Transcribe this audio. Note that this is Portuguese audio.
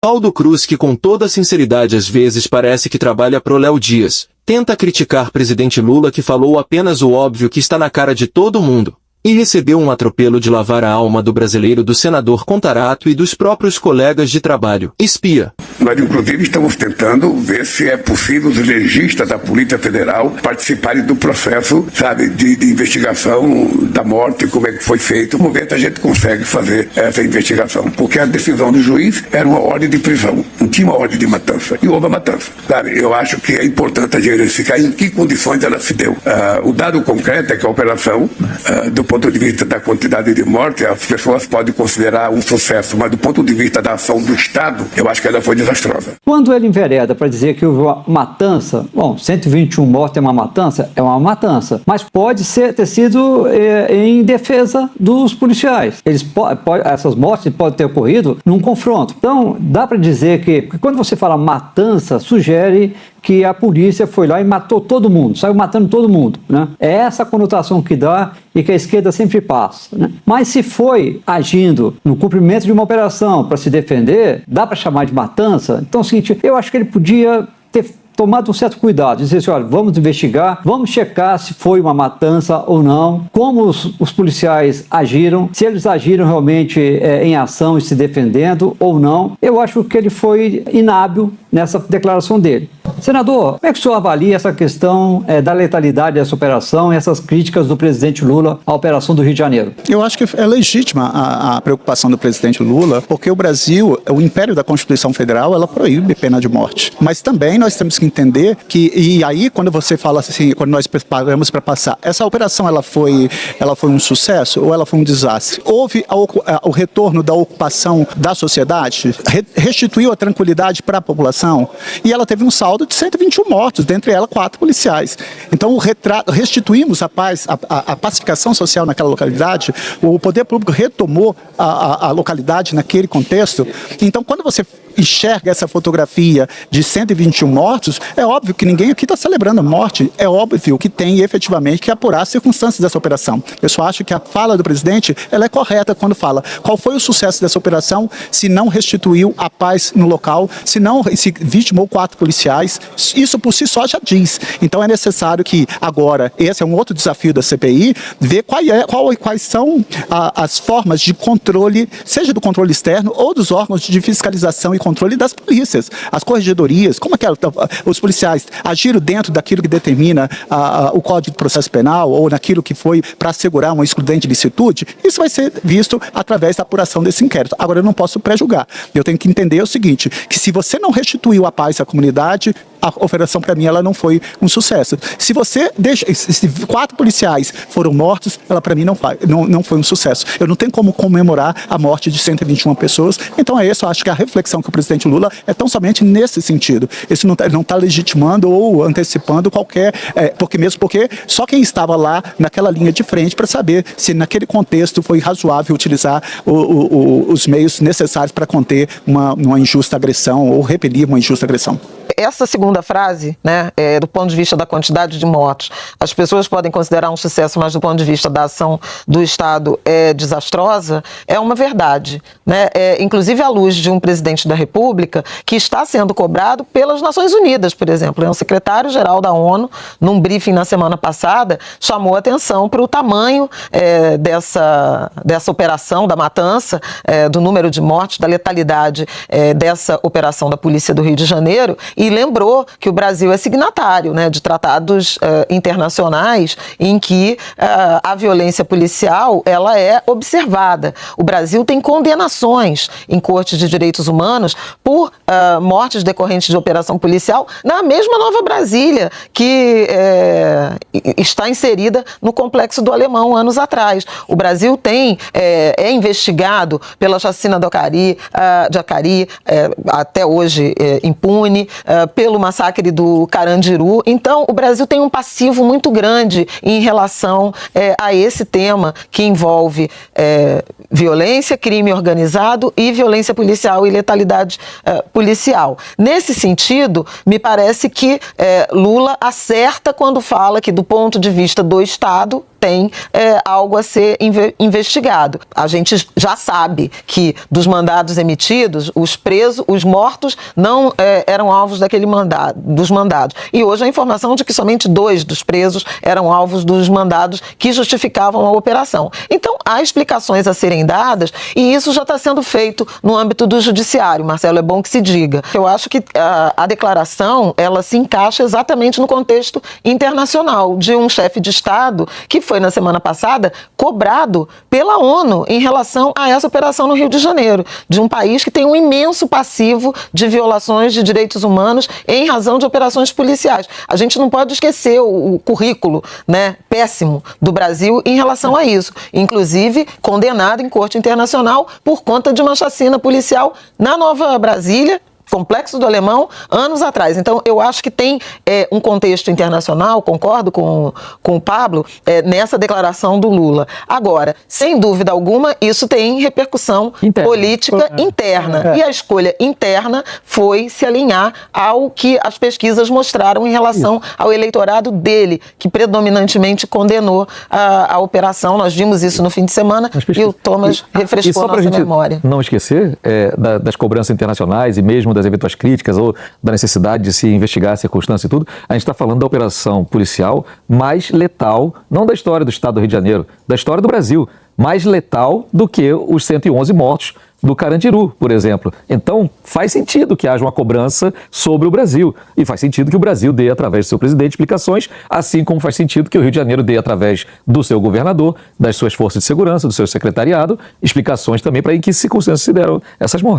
Aldo Cruz, que com toda sinceridade às vezes parece que trabalha pro Léo Dias, tenta criticar presidente Lula, que falou apenas o óbvio que está na cara de todo mundo, e recebeu um atropelo de lavar a alma do brasileiro do senador Contarato e dos próprios colegas de trabalho. Espia. Nós, inclusive, estamos tentando ver se é possível os legistas da Polícia Federal participarem do processo, sabe, de investigação da morte, como é que foi feito. Vamos ver se a gente consegue fazer essa investigação. Porque a decisão do juiz era uma ordem de prisão, não tinha uma ordem de matança. E houve a matança, sabe? Eu acho que é importante a gente verificar em que condições ela se deu. O dado concreto é que a operação, do ponto de vista da quantidade de mortes, as pessoas podem considerar um sucesso, mas do ponto de vista da ação do Estado, eu acho que ela foi desastrosa. Quando ele envereda para dizer que houve uma matança, bom, 121 mortes é uma matança, mas pode ter sido em defesa dos policiais. Essas mortes podem ter ocorrido num confronto. Então, dá para dizer que quando você fala matança, sugere que a polícia foi lá e matou todo mundo, saiu matando todo mundo, né? É essa a conotação que dá e que a esquerda sempre passa, né? Mas se foi agindo no cumprimento de uma operação para se defender, dá para chamar de matança? Então é o seguinte, eu acho que ele podia ter tomado um certo cuidado, dizer assim, olha, vamos investigar, vamos checar se foi uma matança ou não, como os policiais agiram, se eles agiram realmente em ação e se defendendo ou não. Eu acho que ele foi inábil nessa declaração dele. Senador, como é que o senhor avalia essa questão da letalidade dessa operação e essas críticas do presidente Lula à operação do Rio de Janeiro? Eu acho que é legítima a preocupação do presidente Lula, porque o Brasil, o império da Constituição Federal, ela proíbe pena de morte. Mas também nós temos que entender que, e aí quando você fala assim, quando nós preparamos para passar, essa operação ela foi um sucesso ou ela foi um desastre? Houve o retorno da ocupação da sociedade, restituiu a tranquilidade para a população e ela teve um saldo de 121 mortos, dentre elas 4 policiais. Então, restituímos a paz, a pacificação social naquela localidade, o poder público retomou a localidade naquele contexto. Então, quando você enxerga essa fotografia de 121 mortos, é óbvio que ninguém aqui está celebrando a morte, é óbvio que tem efetivamente que apurar as circunstâncias dessa operação. Eu só acho que a fala do presidente, ela é correta quando fala qual foi o sucesso dessa operação, se não restituiu a paz no local, se vitimou 4 policiais, isso por si só já diz. Então é necessário que agora, esse é um outro desafio da CPI, ver quais são as formas de controle, seja do controle externo ou dos órgãos de fiscalização e controle das polícias, as corregedorias, como os policiais agiram dentro daquilo que determina o Código de Processo Penal ou naquilo que foi para assegurar uma excludente licitude, isso vai ser visto através da apuração desse inquérito. Agora eu não posso pré-julgar, eu tenho que entender o seguinte, que se você não restituiu a paz à comunidade, a operação para mim ela não foi um sucesso. Se 4 policiais foram mortos, ela para mim não foi um sucesso. Eu não tenho como comemorar a morte de 121 pessoas. Então é isso, eu acho que a reflexão que o presidente Lula é tão somente nesse sentido. Isso não está legitimando ou antecipando qualquer, porque só quem estava lá naquela linha de frente para saber se naquele contexto foi razoável utilizar os meios necessários para conter uma injusta agressão ou repelir uma injusta agressão. Essa segunda frase, né, do ponto de vista da quantidade de mortos, as pessoas podem considerar um sucesso, mas do ponto de vista da ação do Estado é desastrosa, é uma verdade, né? Inclusive à luz de um presidente da República que está sendo cobrado pelas Nações Unidas, por exemplo. O secretário-geral da ONU, num briefing na semana passada, chamou atenção para o tamanho dessa operação, da matança, do número de mortes, da letalidade dessa operação da Polícia do Rio de Janeiro, e lembrou que o Brasil é signatário, né, de tratados internacionais em que a violência policial ela é observada. O Brasil tem condenações em cortes de direitos humanos por mortes decorrentes de operação policial na mesma Nova Brasília, que está inserida no Complexo do Alemão anos atrás. O Brasil é investigado pela chacina de Acari, até hoje impune, pelo massacre do Carandiru. Então, o Brasil tem um passivo muito grande em relação a esse tema que envolve violência, crime organizado e violência policial e letalidade policial. Nesse sentido, me parece que Lula acerta quando fala que, do ponto de vista do Estado, tem algo a ser investigado. A gente já sabe que dos mandados emitidos, os mortos não eram alvos dos mandados. E hoje a informação de que somente 2 dos presos eram alvos dos mandados que justificavam a operação. Então, há explicações a serem dadas e isso já está sendo feito no âmbito do judiciário, Marcelo, é bom que se diga. Eu acho que a declaração, ela se encaixa exatamente no contexto internacional de um chefe de Estado que foi, na semana passada, cobrado pela ONU em relação a essa operação no Rio de Janeiro, de um país que tem um imenso passivo de violações de direitos humanos em razão de operações policiais. A gente não pode esquecer o currículo, né, péssimo do Brasil em relação a isso. Inclusive, condenado em corte internacional por conta de uma chacina policial na Nova Brasília, Complexo do Alemão, anos atrás. Então, eu acho que tem um contexto internacional, concordo com o Pablo, nessa declaração do Lula. Agora, sem dúvida alguma, isso tem repercussão política interna. E a escolha interna foi se alinhar ao que as pesquisas mostraram em relação ao eleitorado dele, que predominantemente condenou a operação. Nós vimos isso no fim de semana e o Thomas refrescou a nossa memória. Não esquecer das cobranças internacionais e mesmo das eventuais críticas ou da necessidade de se investigar a circunstância e tudo, a gente está falando da operação policial mais letal, não da história do Estado do Rio de Janeiro, da história do Brasil, mais letal do que os 111 mortos do Carandiru, por exemplo. Então, faz sentido que haja uma cobrança sobre o Brasil. E faz sentido que o Brasil dê, através do seu presidente, explicações, assim como faz sentido que o Rio de Janeiro dê, através do seu governador, das suas forças de segurança, do seu secretariado, explicações também para em que circunstâncias se deram essas mortes.